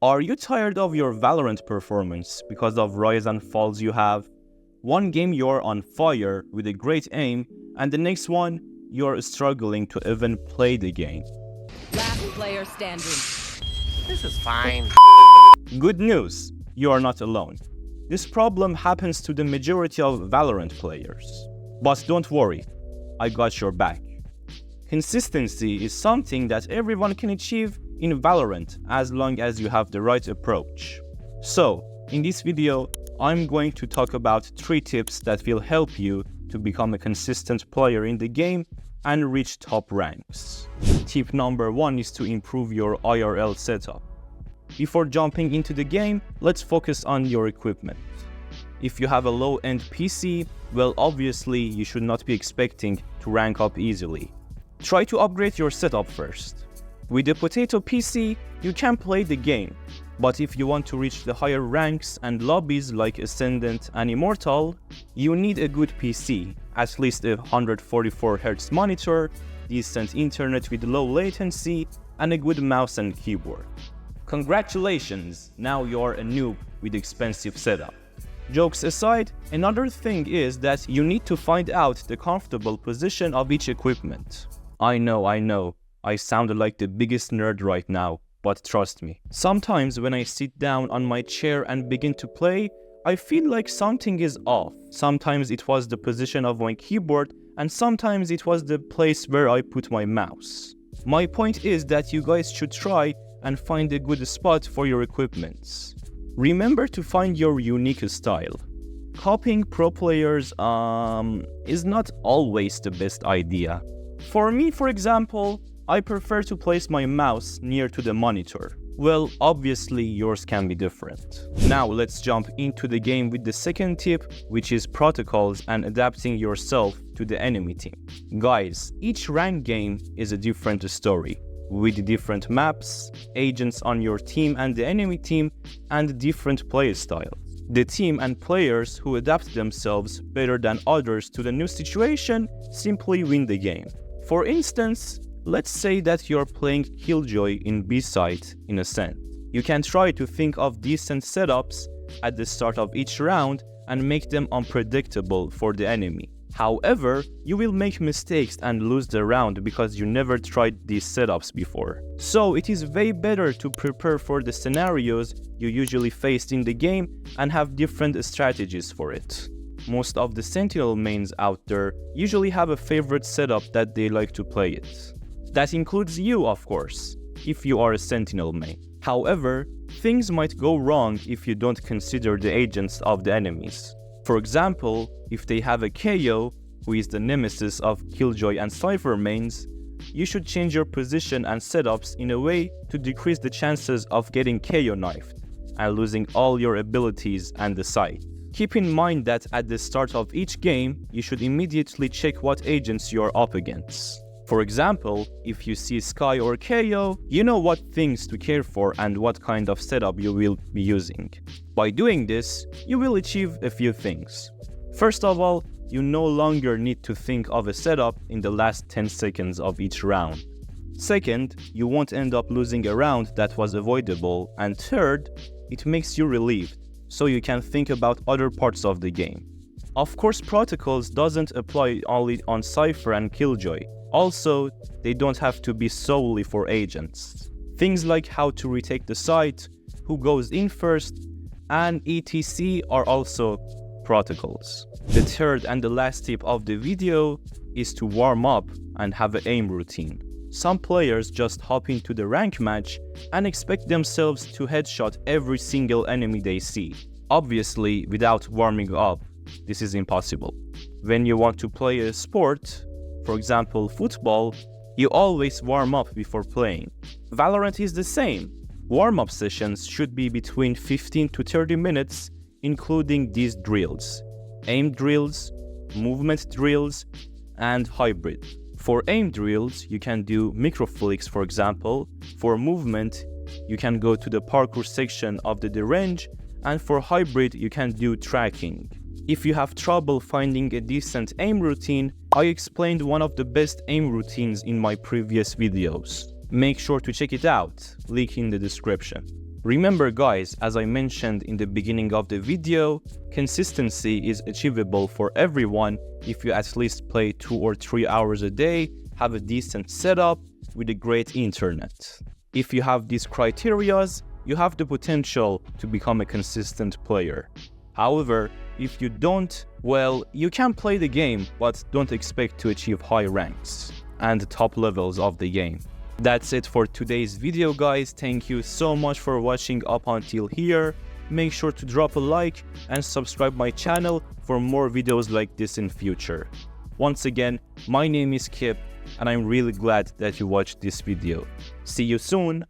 Are you tired of your Valorant performance because of rise and falls you have? One game you're on fire with a great aim, and the next one you're struggling to even play the game. Last player standing. This is fine. Good news, you are not alone. This problem happens to the majority of Valorant players. But don't worry, I got your back. Consistency is something that everyone can achieve in Valorant as long as you have the right approach. So, in this video, I'm going to talk about 3 tips that will help you to become a consistent player in the game and reach top ranks. Tip number 1 is to improve your IRL setup. Before jumping into the game, let's focus on your equipment. If you have a low-end PC, well, obviously you should not be expecting to rank up easily. Try to upgrade your setup first. With a potato PC, you can play the game, but if you want to reach the higher ranks and lobbies like Ascendant and Immortal, you need a good PC, at least a 144Hz monitor, decent internet with low latency, and a good mouse and keyboard. Congratulations, now you're a noob with expensive setup. Jokes aside, another thing is that you need to find out the comfortable position of each equipment. I know, I sound like the biggest nerd right now, but trust me. Sometimes when I sit down on my chair and begin to play, I feel like something is off. Sometimes it was the position of my keyboard, and sometimes it was the place where I put my mouse. My point is that you guys should try and find a good spot for your equipments. Remember to find your unique style. Copying pro players is not always the best idea. For me, for example, I prefer to place my mouse near to the monitor. Well, obviously yours can be different. Now let's jump into the game with the second tip, which is protocols and adapting yourself to the enemy team. Guys, each ranked game is a different story, with different maps, agents on your team and the enemy team, and different play styles. The team and players who adapt themselves better than others to the new situation simply win the game. For instance, let's say that you're playing Killjoy in B-site in Ascent. You can try to think of decent setups at the start of each round and make them unpredictable for the enemy. However, you will make mistakes and lose the round because you never tried these setups before. So it is way better to prepare for the scenarios you usually faced in the game and have different strategies for it. Most of the Sentinel mains out there usually have a favorite setup that they like to play it. That includes you, of course, if you are a Sentinel main. However, things might go wrong if you don't consider the agents of the enemies. For example, if they have a KO, who is the nemesis of Killjoy and Cypher mains, you should change your position and setups in a way to decrease the chances of getting KO knifed and losing all your abilities and the sight. Keep in mind that at the start of each game, you should immediately check what agents you are up against. For example, if you see Sky or KO, you know what things to care for and what kind of setup you will be using. By doing this, you will achieve a few things. First of all, you no longer need to think of a setup in the last 10 seconds of each round. Second, you won't end up losing a round that was avoidable. And third, it makes you relieved, so you can think about other parts of the game. Of course, protocols doesn't apply only on Cypher and Killjoy. Also, they don't have to be solely for agents. Things like how to retake the site, who goes in first, and etc. are also protocols. The third and the last tip of the video is to warm up and have an aim routine. Some players just hop into the rank match and expect themselves to headshot every single enemy they see. Obviously, without warming up, this is impossible. When you want to play a sport, for example football, you always warm up before playing. Valorant is the same. Warm-up sessions should be between 15 to 30 minutes, including these drills: aim drills, movement drills, and hybrid. For aim drills, you can do microflicks, for example. For movement, you can go to the parkour section of the range, and for hybrid, you can do tracking. If you have trouble finding a decent aim routine, I explained one of the best aim routines in my previous videos. Make sure to check it out, link in the description. Remember guys, as I mentioned in the beginning of the video, consistency is achievable for everyone if you at least play 2 or 3 hours a day, have a decent setup with a great internet. If you have these criterias, you have the potential to become a consistent player. However, if you don't, well, you can play the game, but don't expect to achieve high ranks and top levels of the game. That's it for today's video guys. Thank you so much for watching up until here. Make sure to drop a like and subscribe my channel for more videos like this in future. Once again, my name is Kip and I'm really glad that you watched this video. See you soon.